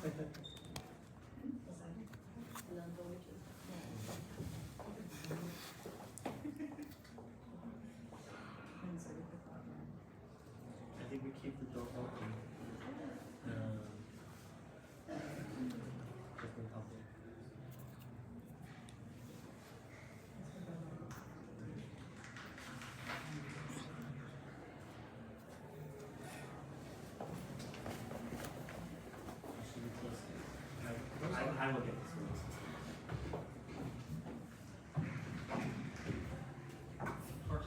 I think we keep the door open. Just in public. Should we close it? I will get this one.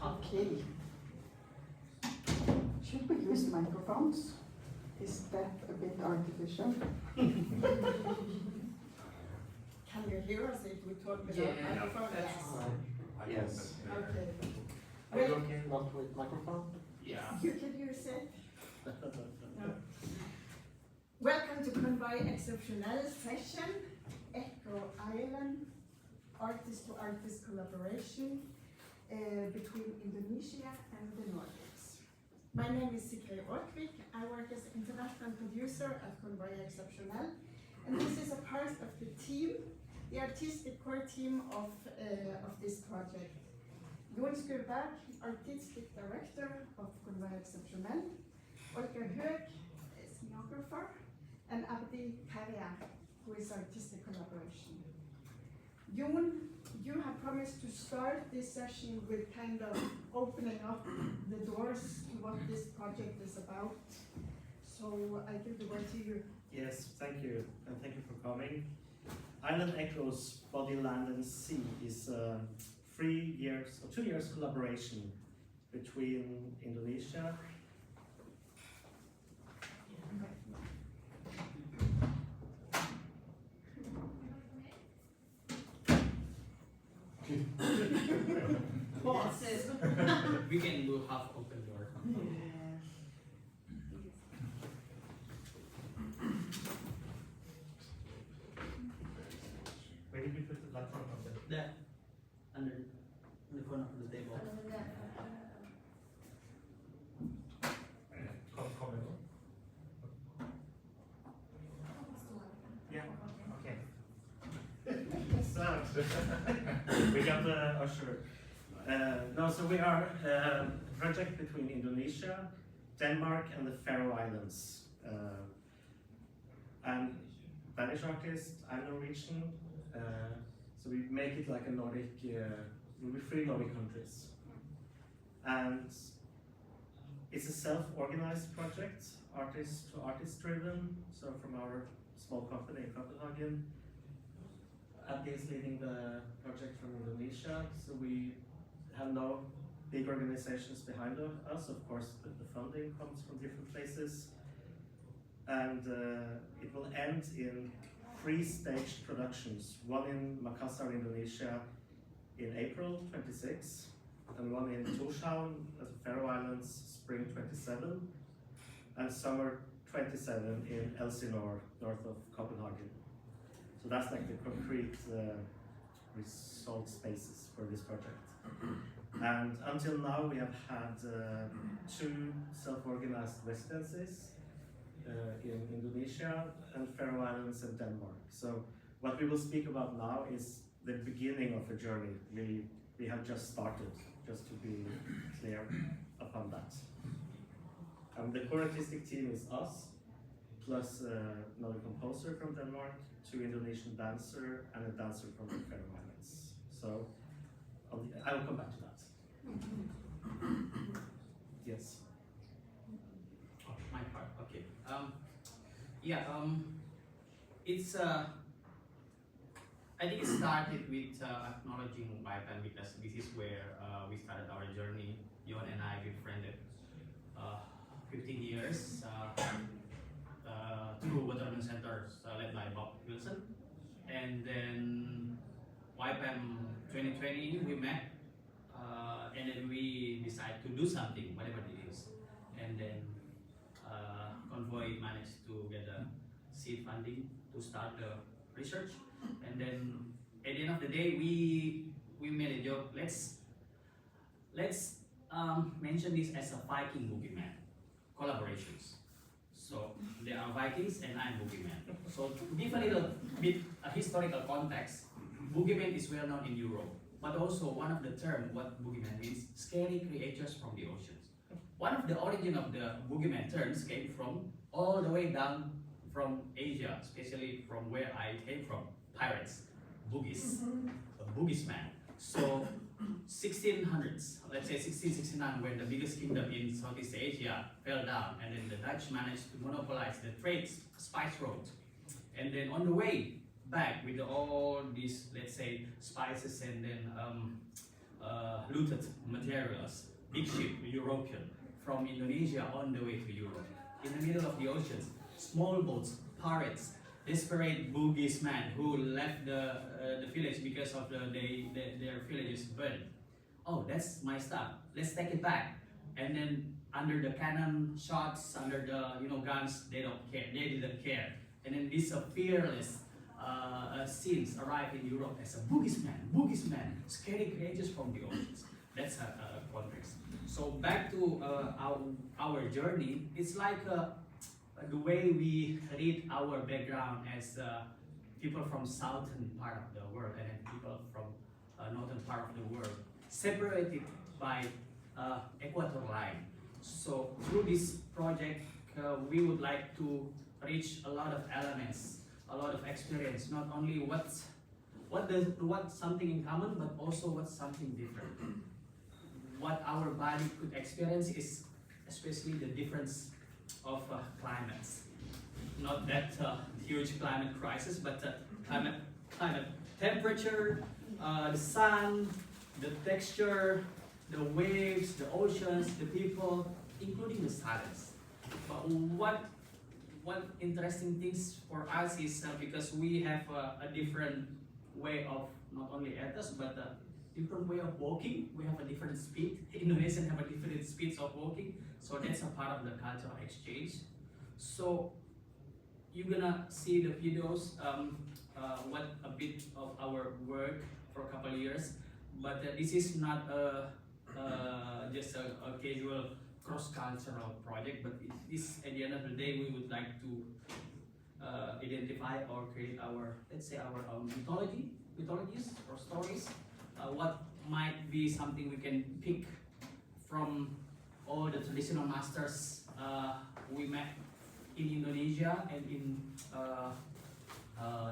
Okay. Should we use microphones? Is that a bit artificial? Can you hear us if we talk without microphone? Yes. Okay. Are you okay not with microphone? Yeah. You can use it. No. Welcome to Convoy Exceptional session, Echo Island, artist-to-artist collaboration between Indonesia and the Nordics. My name is Sigrid Orkvik. I work as international producer at Convoy Exceptional, and this is a part of the team, the artistic core team of this project. Jon Skurberg, artistic director of Convoy Exceptional, Olga Höök, scenographer, and Abdi Karia, who is artistic collaboration. Jon, you have promised to start this session with kind of opening up the doors to what this project is about. So I give the word to you. Yes, thank you, and thank you for coming. Island Echoes, Body, Land and Sea is 3 years or 2 years collaboration between Indonesia. We can do half open door. Where did we put the laptop on the? There, under in the corner of the table. Yeah, okay. So, we got the usher. No, so we are a project between Indonesia, Denmark and the Faroe Islands. And Danish artist, I'm Norwegian, so we make it like a Nordic, we'll be 3 Nordic countries. And it's a self-organized project, artist to artist driven, so from our small company in Copenhagen. Abdi is leading the project from Indonesia, so we have no big organizations behind us. Of course, the funding comes from different places. And it will end in 3 staged productions, one in Makassar, Indonesia in April 26, and one in Tórshavn at the Faroe Islands spring 27, and summer 27 in Elsinore, north of Copenhagen. So that's like the concrete result spaces for this project. And until now we have had 2 self-organized residencies in Indonesia and Faroe Islands and Denmark. So what we will speak about now is the beginning of a journey. We have just started, just to be clear upon that. The core artistic team is us, plus another composer from Denmark, 2 Indonesian dancer, and a dancer from the Faroe Islands. So I will come back to that. Yes. Oh, my part. Okay. It's I think it started with acknowledging YPAN, because this is where we started our journey. Jon and I befriended 15 years through Waterman Centers led by Bob Wilson, and then YPAN 2020 we met, and then we decided to do something, whatever it is, and then Convoy managed to get a seed funding to start the research, and then at the end of the day we made a joke. Let's mention this as a Viking boogeyman collaborations. So they are Vikings and I'm boogeyman. So to give a little bit a historical context, boogeyman is well known in Europe, but also one of the terms what boogeyman means, scary creatures from the oceans. One of the origin of the boogeyman terms came from all the way down from Asia, especially from where I came from, pirates, boogies, a boogiesman. So 1600s, let's say 1669, when the biggest kingdom in Southeast Asia fell down, and then the Dutch managed to monopolize the trade spice route. And then on the way back with all these, let's say, spices and then looted materials, big ship, European, from Indonesia on the way to Europe. In the middle of the oceans, small boats, pirates, desperate boogiesmen who left the village because of their villages burned. Oh, that's my stuff. Let's take it back. And then under the cannon shots, under the guns, they don't care. They didn't care. And then these fearless scenes arrive in Europe as a boogiesman, scary creatures from the oceans. That's a context. So back to our journey, it's like the way we read our background as people from southern part of the world and then people from northern part of the world, separated by equator line. So through this project, we would like to reach a lot of elements, a lot of experience, not only what's something in common, but also what's something different. What our body could experience is especially the difference of climates. Not that huge climate crisis, but climate temperature, the sun, the texture, the waves, the oceans, the people, including the silence. But what interesting things for us is because we have a different way of not only ethos, but a different way of walking. We have a different speed. Indonesians have a different speeds of walking. So that's a part of the cultural exchange. So you're gonna see the videos, what a bit of our work for a couple of years. But this is not just a casual cross-cultural project, but it is, at the end of the day, we would like to identify or create our, let's say, our own mythologies or stories. What might be something we can pick from all the traditional masters we met in Indonesia and in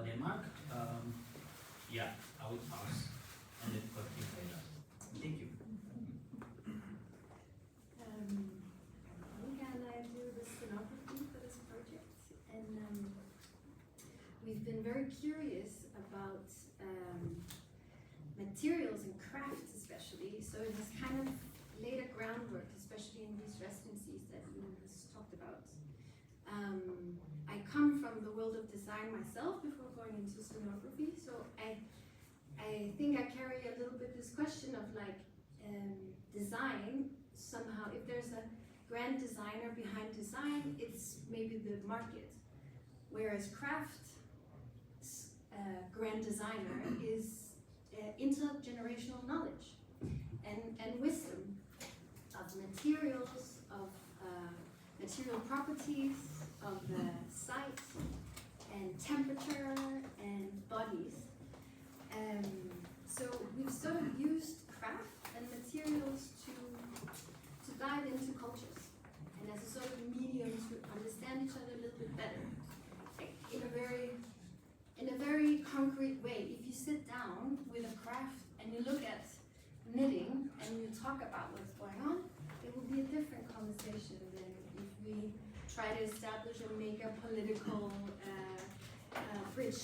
Denmark. Yeah, I would pause and then continue later. Thank you. I'm gonna do the scenography for this project, and we've been very curious about materials and crafts especially, so it has kind of laid a groundwork, especially in these residencies that Ian has talked about. I come from the world of design myself before going into scenography, so I think I carry a little bit this question of like design somehow. If there's a grand designer behind design, it's maybe the market, whereas craft grand designer is intergenerational knowledge and wisdom of materials, of material properties, of the site and temperature and bodies. So we've sort of used craft and materials to dive into cultures and as a sort of medium to understand each other a little bit better, like in a very concrete way. If you sit down with a craft and you look at knitting and you talk about what's going on, it will be a different conversation than if we try to establish or make a political bridge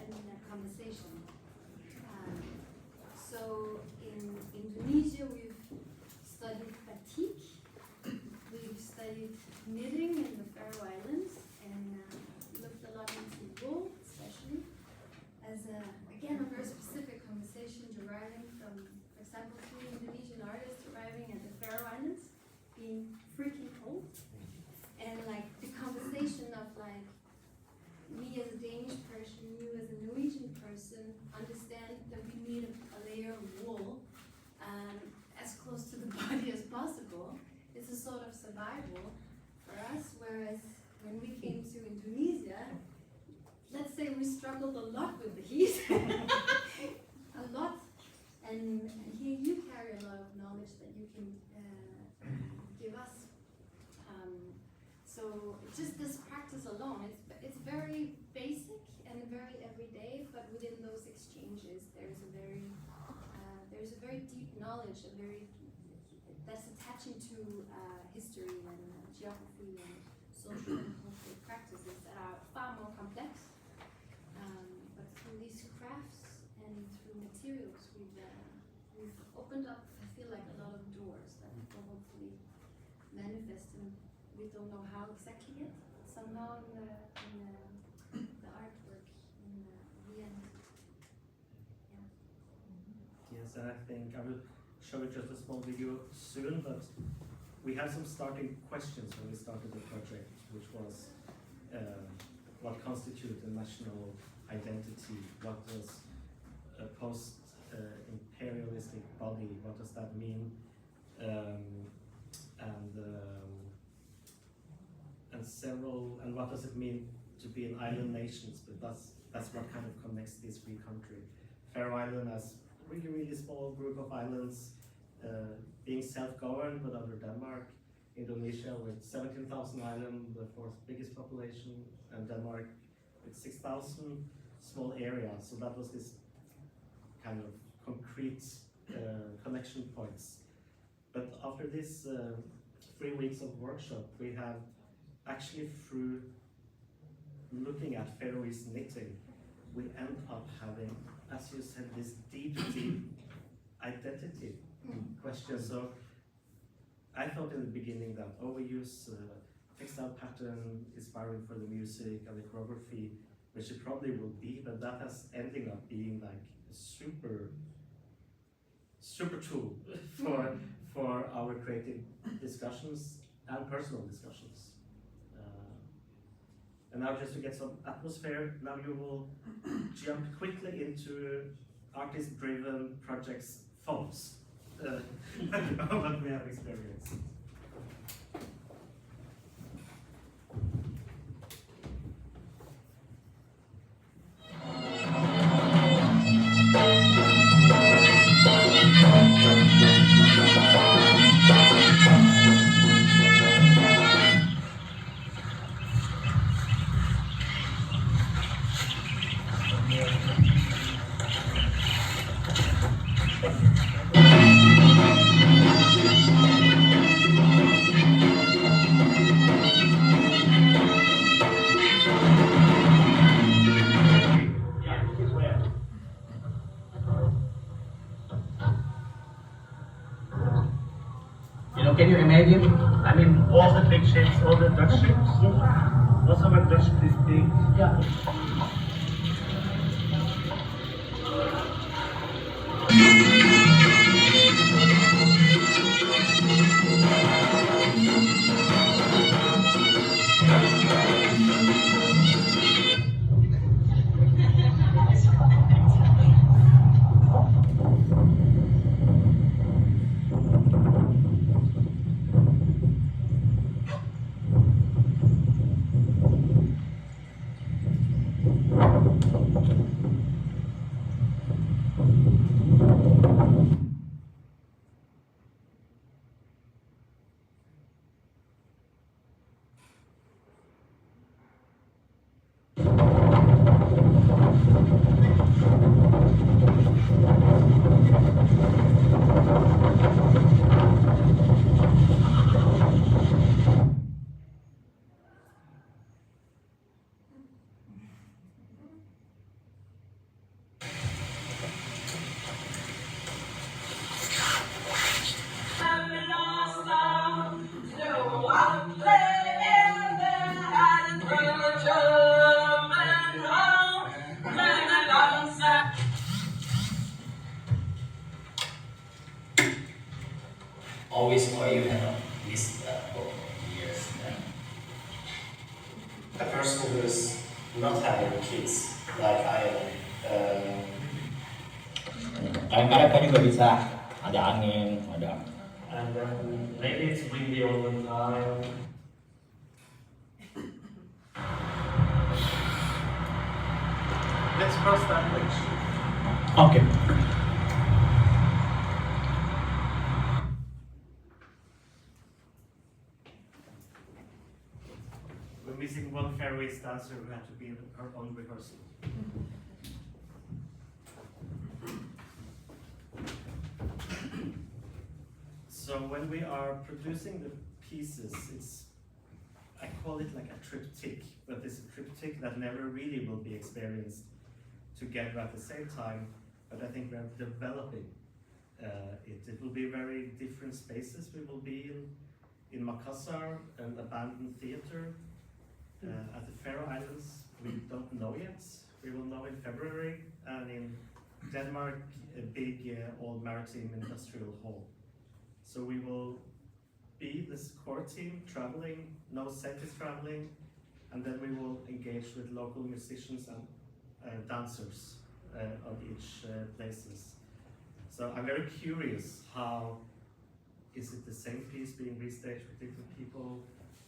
in a conversation. So in Indonesia, we've studied batik, we've studied knitting in the Faroe Islands, and looked a lot into wool, especially, as again, a very specific conversation deriving from, for example, three Indonesian artists arriving at the Faroe Islands, being freaking cold, and like the conversation of like me as a Danish person, you as a Norwegian person, understand that we need a layer of wool as close to the body as possible. It's a sort of survival for us, whereas when we came to Indonesia, let's say we struggled a lot with the heat, a lot, and here you carry a lot of knowledge that you can give us. So just this practice alone, it's very basic and very everyday, but within those exchanges, there's a very deep knowledge, that's attaching to history and geography and social and cultural practices that are far more complex. But through these crafts and through materials, we've opened up, I feel like, a lot of doors that will hopefully manifest, and we don't know how exactly yet. Somehow in the artwork in the end. Yeah. Yes, and I think I will show you just a small video soon, but we had some starting questions when we started the project, which was what constitutes a national identity, what does a post-imperialistic body, what does that mean, and what does it mean to be an island nations, but that's what kind of connects these three countries. Faroe Island as really, really small group of islands, being self-governed but under Denmark. Indonesia with 17,000 islands, the fourth biggest population, and Denmark with 6,000, small area. So that was this kind of concrete connection points. But after this 3 weeks of workshop, we have actually, through looking at Faroese knitting, we end up having, as you said, this deep identity question. So I thought in the beginning that, we use textile pattern inspiring for the music and the choreography, which it probably will be, but that has ending up being like a super tool for our creative discussions and personal discussions. And now, just to get some atmosphere, now you will jump quickly into artist-driven projects phones. What we have experienced. Can you imagine? I mean, All the big ships, all the Dutch ships. Also when Dutch is big. yeah. Always or you have missed that for years. A person who's not having kids like I am. Kadang-kadang kan juga bisa ada angin, ada. And then maybe it's windy all the time. Let's cross that bridge. Okay. We're missing one fairways dancer who had to be in her own rehearsal. So when we are producing the pieces, I call it like a triptych, but it's a triptych that never really will be experienced together at the same time, but I think we're developing it. It will be very different spaces. We will be in Makassar, an abandoned theater, at the Faroe Islands. We don't know yet. We will know in February, and in Denmark, a big old maritime industrial hall. So we will be this core team traveling, no set is traveling, and then we will engage with local musicians and dancers on each places. So I'm very curious, how is it the same piece being restaged with different people?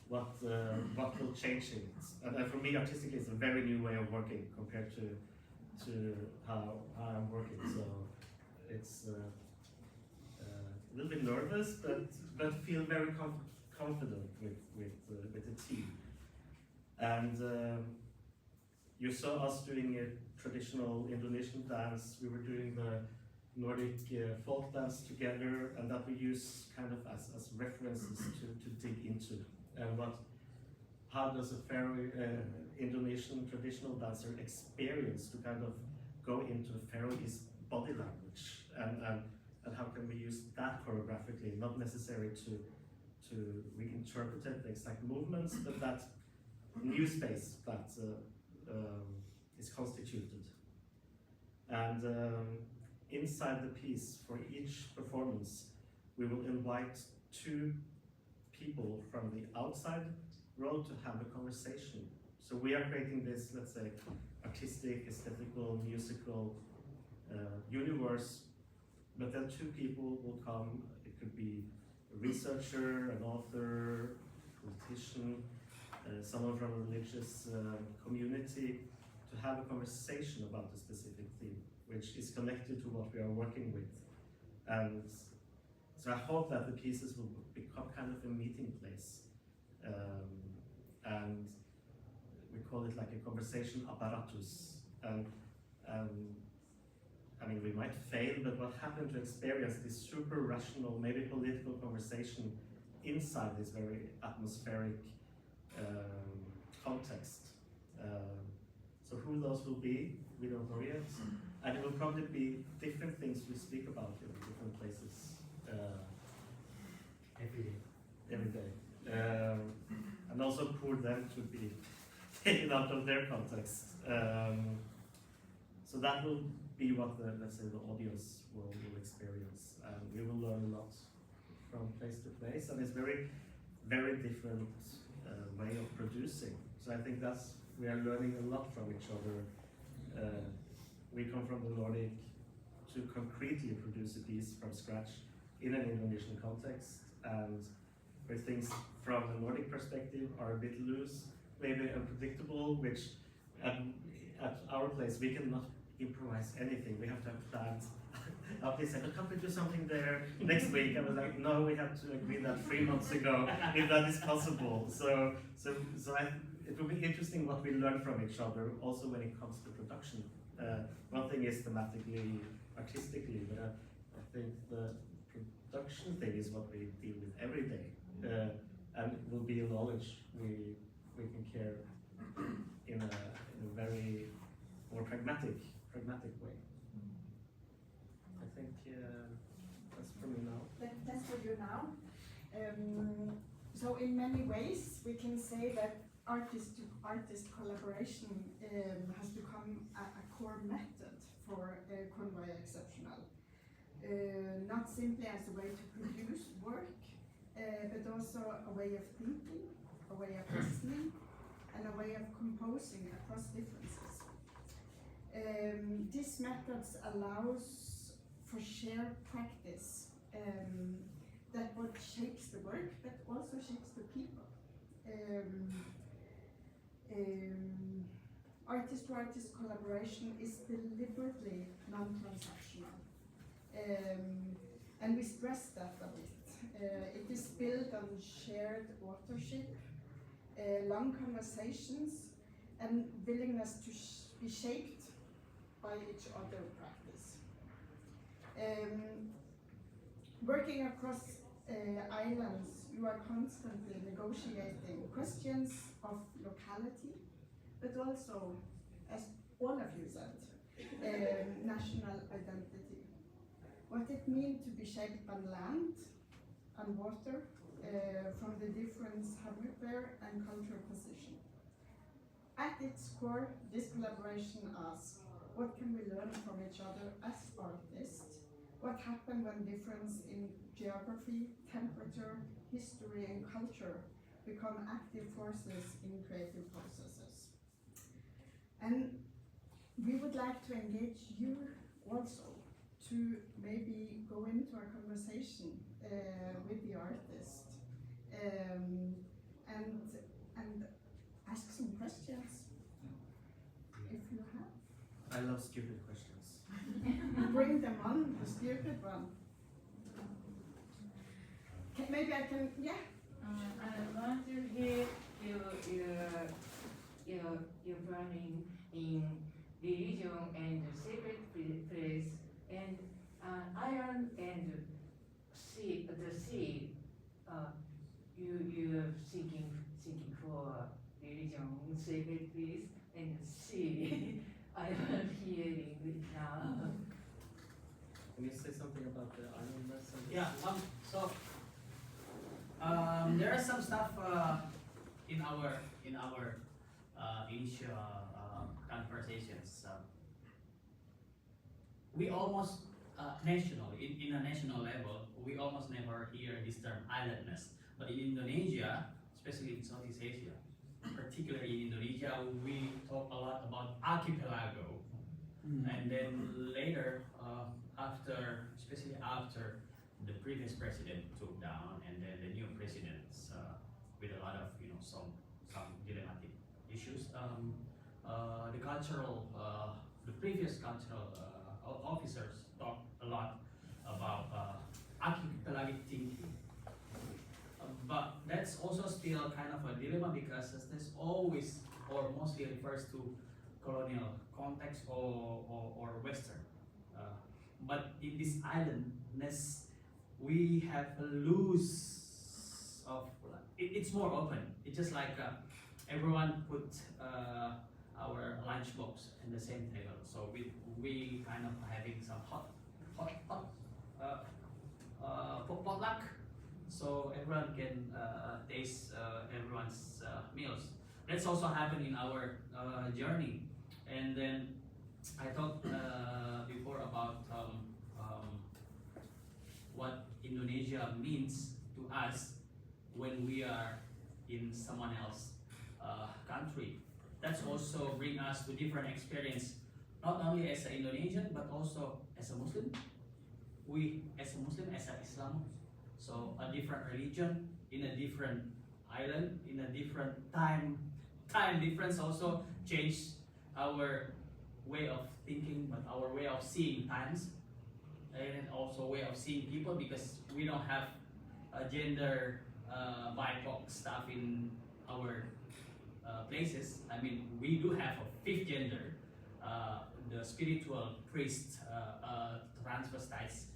What will change it? And for me, artistically, it's a very new way of working compared to how I'm working. So it's a little bit nervous, but feel very confident with the team. And you saw us doing a traditional Indonesian dance. We were doing the Nordic folk dance together, and that we use kind of as references to dig into. And how does a Faroe Indonesian traditional dancer experience to kind of go into a Faroese body language, and how can we use that choreographically, not necessarily to reinterpret the exact movements, but that new space that is constituted. And inside the piece, for each performance, we will invite two people from the outside world to have a conversation. So we are creating this, let's say, artistic, aesthetical, musical universe, but then two people will come. It could be a researcher, an author, a politician, someone from a religious community, to have a conversation about a specific theme, which is connected to what we are working with. And so I hope that the pieces will become kind of a meeting place. And we call it like a conversation apparatus. And I mean, we might fail, but what happened to experience this super rational, maybe political conversation inside this very atmospheric context. So who those will be, we don't know yet. And it will probably be different things we speak about in different places. Every day. And also pour them to be taken out of their context. So that will be what the, let's say, the audience will experience. And we will learn a lot from place to place. And it's very, very different way of producing. So I think we are learning a lot from each other. We come from the Nordic to concretely produce a piece from scratch in an Indonesian context, and where things from the Nordic perspective are a bit loose, maybe unpredictable, which at our place we cannot improvise anything. We have to have plans. They said, can't we do something there next week? I was like, no, we have to agree that 3 months ago, if that is possible. So it will be interesting what we learn from each other, also when it comes to production. One thing is thematically, artistically, but I think the production thing is what we deal with every day, and it will be a knowledge we can care in a very more pragmatic way. I think that's for me now. That's for you now. So in many ways, we can say that artist-to-artist collaboration has become a core method for Convoy Exceptional. Not simply as a way to produce work, but also a way of thinking, a way of listening, and a way of composing across differences. These methods allows for shared practice that what shapes the work, but also shapes the people. artist-to-artist collaboration is deliberately non-transactional. And we stress that a bit. It is built on shared authorship, long conversations, and willingness to be shaped by each other practice. Working across islands, you are constantly negotiating questions of locality, but also, as all of you said, national identity. What it means to be shaped by land and water from the different habitat and cultural position. At its core, this collaboration asks, what can we learn from each other as artists? What happens when difference in geography, temperature, history, and culture become active forces in creative processes? And we would like to engage you also to maybe go into a conversation with the artist and ask some questions if you have. I love stupid questions. Bring them on, the stupid one. Maybe I can, yeah. I want to hear your planning in religion and sacred place and island and sea. The sea. You are thinking for religion, sacred place and sea. I am hearing it now. Can you say something about the island lesson? Yeah. There are some stuff in our initial conversations. We almost in a national level, we almost never hear this term islandness. But in Indonesia, especially in Southeast Asia, particularly in Indonesia, we talk a lot about archipelago. And then later, especially after the previous president took down, and then the new presidents with a lot of some dilemmatic issues. The previous cultural officers talked a lot about archipelagic thinking. But that's also still kind of a dilemma because this always or mostly refers to colonial context or Western. But in this islandness, we have a loose of it's more open. It's just like everyone put our lunchbox in the same table. So we kind of having some hot potluck. So everyone can taste everyone's meals. That's also happened in our journey. And then I talked before about what Indonesia means to us when we are in someone else's country. That's also bring us to different experience, not only as an Indonesian but also as a Muslim. We as a Muslim, as an Islam, so a different religion in a different island, in a different time difference also changed our way of thinking, but our way of seeing times, and also way of seeing people, because we don't have a gender BIPOC stuff in our places. I mean, we do have a fifth gender, the spiritual priest transvestites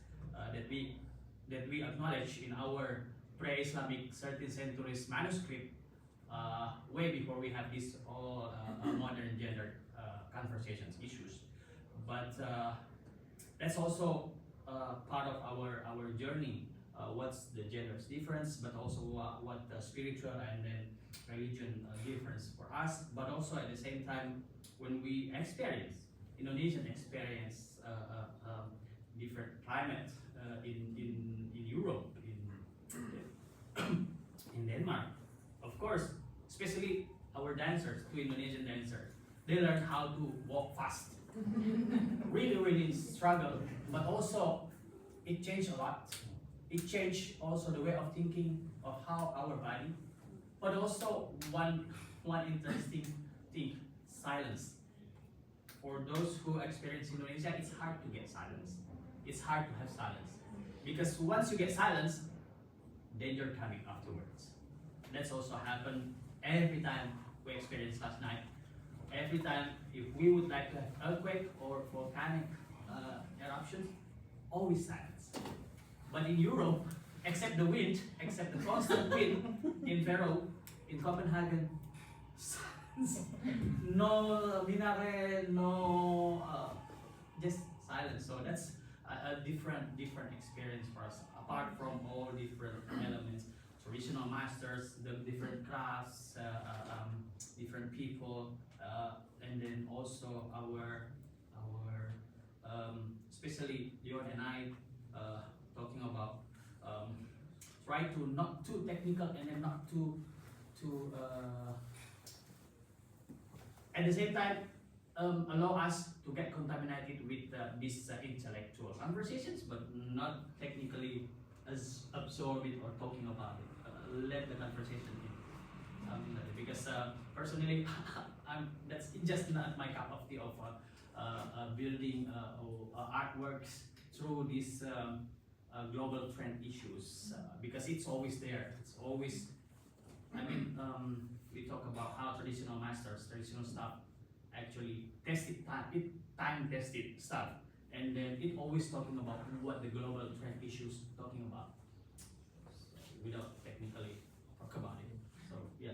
that we acknowledge in our pre-Islamic 13th century manuscript, way before we have this all modern gender conversations issues. But that's also part of our journey. What's the gender's difference, but also what the spiritual and then religion difference for us. But also at the same time, when we experience Indonesian experience different climate in Europe, in Denmark, of course, especially our dancers, two Indonesian dancers, they learn how to walk fast. really struggle, but also it changed a lot. It changed also the way of thinking of how our body, but also one interesting thing, silence. for those who experience Indonesia, it's hard to get silence. It's hard to have silence. Because once you get silence, danger coming afterwards. That's also happened every time we experienced last night. Every time, if we would like to have earthquake or volcanic eruptions, always silence. But in Europe, except the wind, except the constant wind, in Faroe, in Copenhagen, silence. No minaret, no, just silence. So that's a different experience for us. Apart from all different elements, traditional masters, the different crafts, different people, and then also our especially Leon and I talking about try to not too technical and then not too at the same time allow us to get contaminated with these intellectual conversations, but not technically as absorb it or talking about it. Let the conversation in, because personally, that's just not my cup of tea of building artworks through these global trend issues, because it's always there. It's always, I mean, we talk about how traditional masters, traditional stuff, actually time tested stuff, and then it always talking about what the global trend issues talking about, without technically talk about it. So yeah,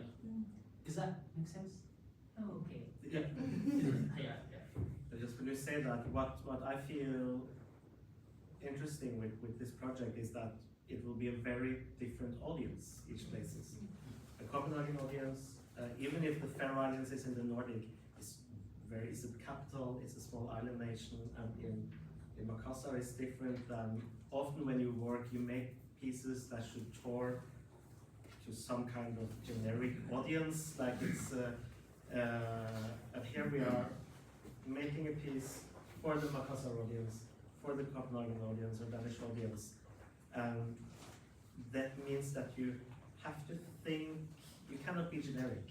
does that make sense? Oh, okay. Yeah. Yeah. Just when you say that, what I feel interesting with this project is that it will be a very different audience each places. A Copenhagen audience, even if the Faroe Islands is in the Nordic, it's a capital, it's a small island nation, and in Makassar it's different than often when you work, you make pieces that should tour to some kind of generic audience, like it's, and here we are making a piece for the Makassar audience, for the Copenhagen audience or Danish audience, and that means that you have to think, you cannot be generic.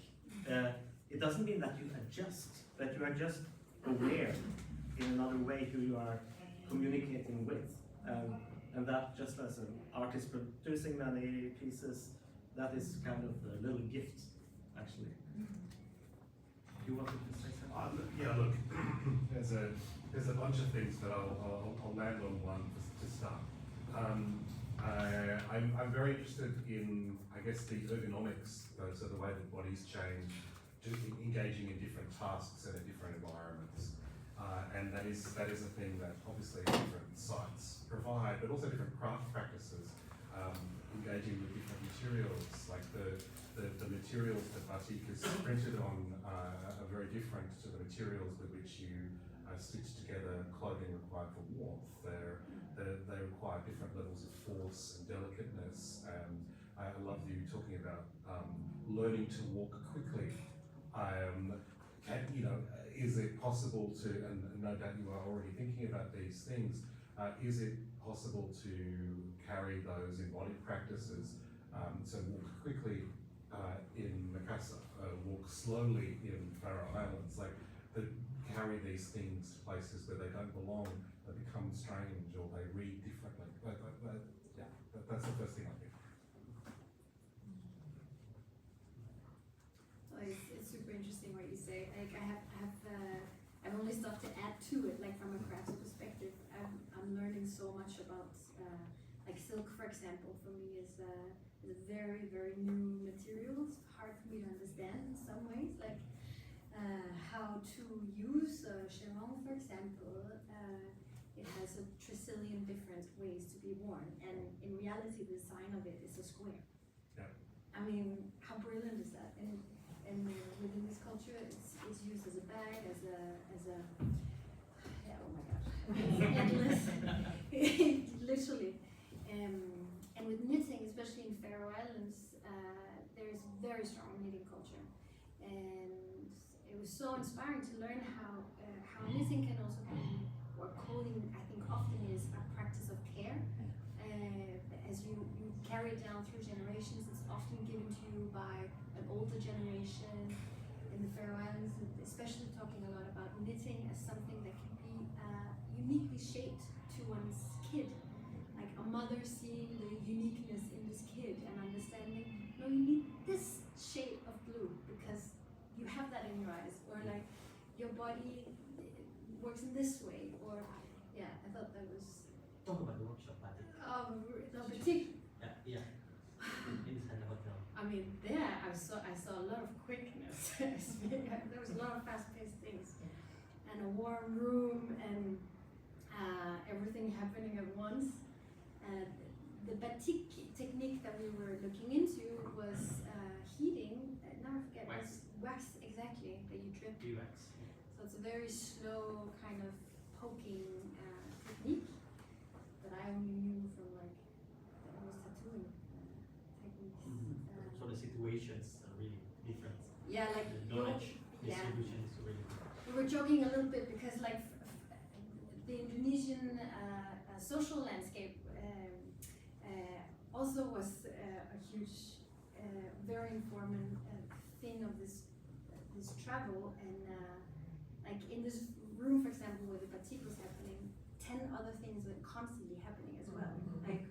It doesn't mean that you adjust, but you are just aware in another way who you are communicating with. And that, just as an artist producing many pieces, that is kind of a little gift, actually. You wanted to say something? Yeah, look, there's a bunch of things, but I'll land on one to start. I'm very interested in, I guess, the ergonomics, so the way that bodies change, engaging in different tasks and in different environments. And that is a thing that obviously different sites provide, but also different craft practices, engaging with different materials, like the materials that batik is printed on are very different to the materials with which you stitch together clothing required for warmth. They require different levels of force and delicateness, and I love you talking about learning to walk quickly. Is it possible to, and no doubt you are already thinking about these things, is it possible to carry those embodied practices, so walk quickly in Makassar, walk slowly in Faroe Islands, carry these things to places where they don't belong, they become strange or they read differently. That's the first thing I think. It's super interesting what you say. Like I've only stuff to add to it. Like from a crafts perspective, I'm learning so much about like silk, for example. For me, is a very new material. It's hard for me to understand in some ways. Like how to use chiron, for example. It has a trillion different ways to be worn, and in reality, the design of it is a square. Yeah. I mean, how brilliant is that? And within this culture, it's used as a bag, as a yeah, oh my gosh, it's endless, literally. And with knitting, especially in Faroe Islands, there is very strong knitting culture, and it was so inspiring to learn how knitting can also be, or coding, I think often is a practice of care. As you carry it down through generations, it's often given to you by an older generation in the Faroe Islands, especially talking a lot about knitting as maybe it works in this way, or yeah, I thought that was Talk about the workshop party. the boutique. Yeah. Inside the hotel. I mean, there I saw a lot of quickness. There was a lot of fast-paced things, and a warm room, and everything happening at once. The batik technique that we were looking into was heating. Now I forget. Wax. Wax, exactly, that you drip. Wax. So it's a very slow kind of poking technique that I only knew from like I was tattooing techniques. So the situations are really different. Yeah, like The knowledge yeah. distribution is really different. We were joking a little bit because like the Indonesian social landscape also was a huge, very informative thing of this travel, and like in this room, for example, where the batik was happening, 10 other things were constantly happening as well. Like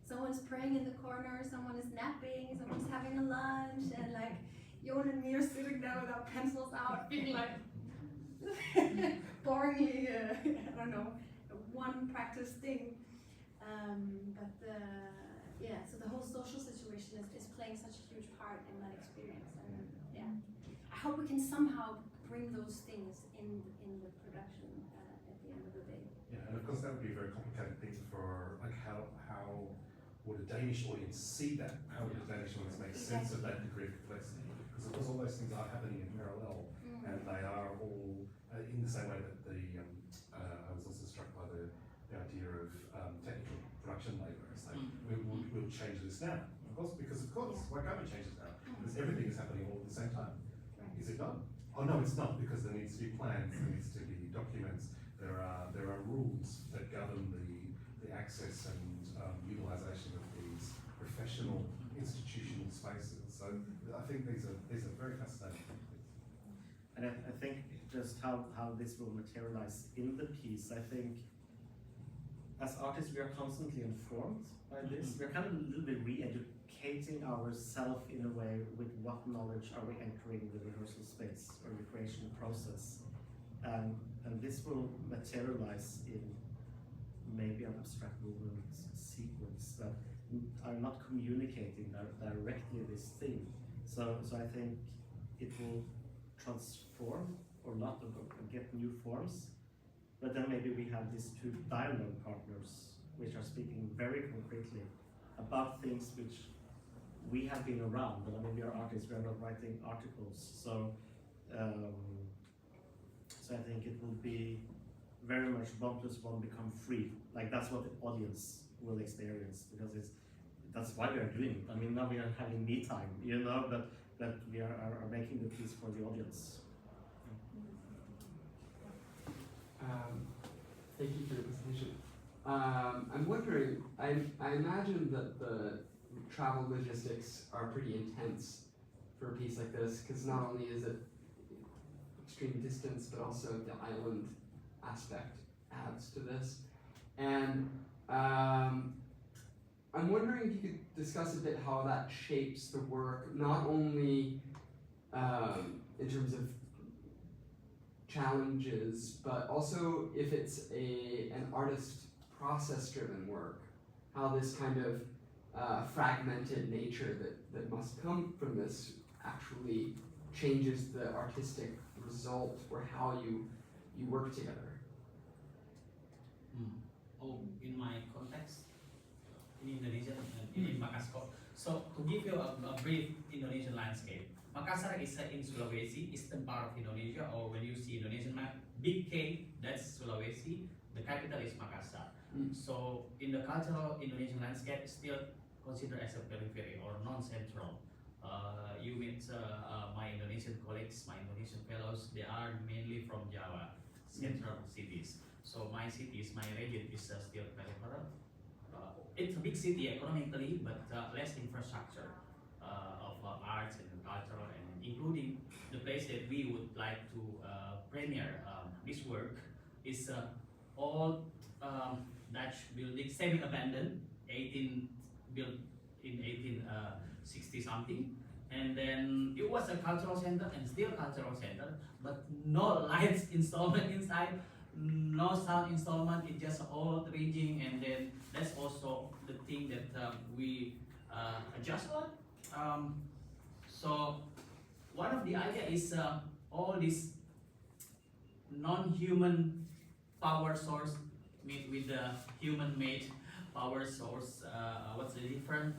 someone's praying in the corner, someone is napping, someone's having a lunch, and like Jon and me are sitting there with our pencils out, being like boringly, I don't know, one practice thing. Yeah, so the whole social situation is playing such a huge part in that experience, and yeah, I hope we can somehow bring those things in the production at the end of the day. Yeah, and of course that would be a very complicated thing for like how would a Danish audience see that? How would a Danish audience make sense of that degree of complexity? Because of course all those things are happening in parallel, and they are all in the same way that I was also struck by the idea of technical production labour. It's like we'll change this now, because of course, why can't we change it now? Because everything is happening all at the same time. Right. Is it not? Oh no, it's not, because there needs to be plans, there needs to be documents, there are rules that govern the access and utilisation of these professional institutional spaces. So I think these are very fascinating things. And I think just how this will materialize in the piece, I think as artists we are constantly informed by this. We're kind of a little bit re-educating ourselves in a way with what knowledge are we entering the rehearsal space or the creation process. And this will materialize in maybe an abstract movement sequence that are not communicating directly this thing. So I think it will transform or not, or get new forms. But then maybe we have these two dialogue partners which are speaking very concretely about things which we have been around, but I mean we are artists, we are not writing articles. So I think it will be very much 1 + 1 become 3. Like that's what the audience will experience, because that's why we are doing it. I mean now we are having me time, you know, but we are making the piece for the audience. Thank you for the presentation. I'm wondering, I imagine that the travel logistics are pretty intense for a piece like this, because not only is it extreme distance, but also the island aspect adds to this. And I'm wondering if you could discuss a bit how that shapes the work, not only in terms of challenges, but also if it's an artist process-driven work, how this kind of fragmented nature that must come from this actually changes the artistic result, or how you work together. Oh, in my context, in Indonesia, in Makassar. So to give you a brief Indonesian landscape, Makassar is in Sulawesi, eastern part of Indonesia, or when you see Indonesian map, big K, that's Sulawesi, the capital is Makassar. So in the cultural Indonesian landscape, it's still considered as a periphery or non-central. You meet my Indonesian colleagues, my Indonesian fellows, they are mainly from Java, central cities. So my cities, my region is still peripheral. It's a big city economically, but less infrastructure of arts and cultural, and including the place that we would like to premiere this work is all Dutch building, semi-abandoned, built in 1860 something, And then it was a cultural center and still cultural center, but no lights installment inside, no sound installment. It's just all rigging, and then that's also the thing that we adjust on. So one of the idea is all this non-human power source meet with the human-made power source. What's the difference?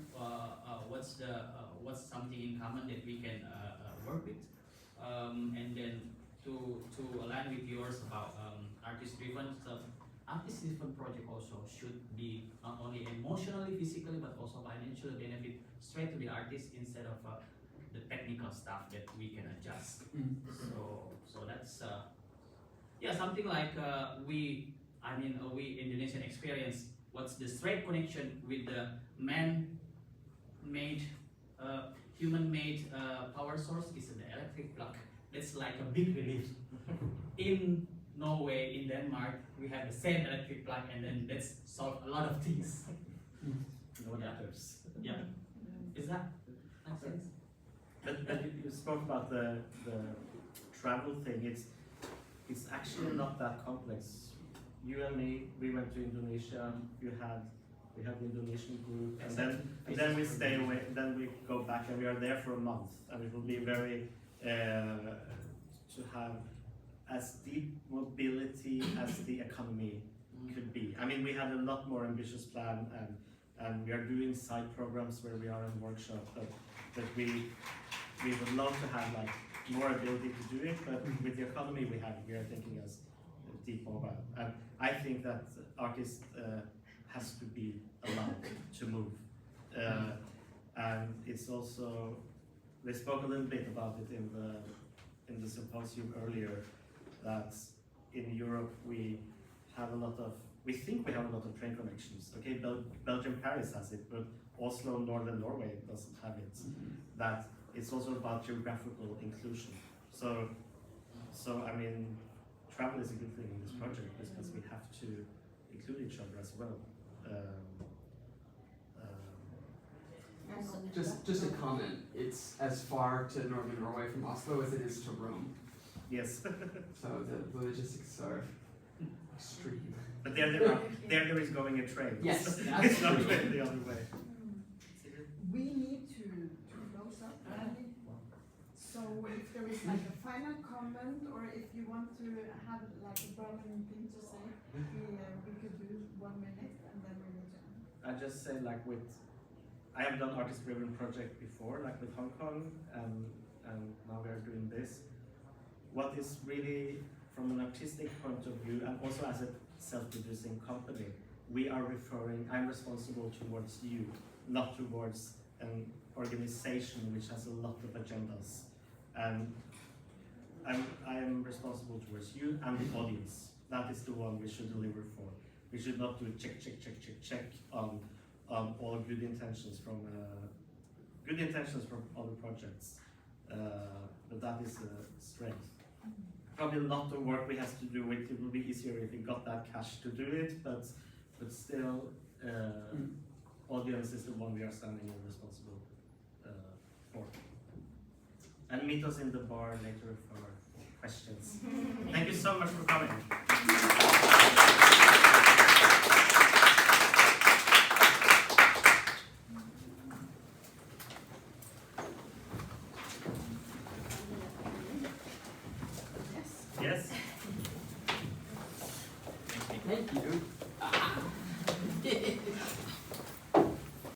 What's something in common that we can work with? And then to align with yours about artist-driven stuff. Artist-driven project also should be not only emotionally, physically, but also financially benefit straight to the artist instead of the technical stuff that we can adjust. So that's yeah, something like we Indonesian experience. What's the straight connection with the man-made, human-made power source is the electric plug. That's like a big relief. In Norway, in Denmark, we have the same electric plug, and then that's solve a lot of things. No adapters. Yeah. Is that make sense? But you spoke about the travel thing. It's actually not that complex. You and me, we went to Indonesia. We had the Indonesian group, and then we stay away. Then we go back, and we are there for a month. And it will be very to have as deep mobility as the economy could be. I mean, we had a lot more ambitious plan, and we are doing side programs where we are in workshop. But we would love to have like more ability to do it. But with the economy we have, we are thinking as deep mobile. And I think that artists has to be allowed to move. And it's also, they spoke a little bit about it in the symposium earlier, that in Europe we think we have a lot of train connections. Okay, Belgium, Paris has it, but Oslo, Northern Norway doesn't have it. That it's also about geographical inclusion. So I mean, travel is a good thing in this project because we have to include each other as well. Just a comment. It's as far to northern Norway from Oslo as it is to Rome. Yes. So the logistics are extreme. But there is going a train. Yes, It's that's not true. the other way. We need to close up early. So if there is like a final comment, or if you want to have like a burning thing to say, we could do 1 minute and then we will jump. I just say I have done artist-driven project before, like with Hong Kong, and now we are doing this. What is really, from an artistic point of view, and also as a self-producing company, I'm responsible towards you, not towards an organization which has a lot of agendas. And I am responsible towards you and the audience. That is the one we should deliver for. We should not do check on all good intentions from other projects. But that is a strength. Probably a lot of work we have to do it. It will be easier if we got that cash to do it, but still, audience is the one we are standing and responsible for. And meet us in the bar later for questions. Thank you so much for coming. Yes. Thank you.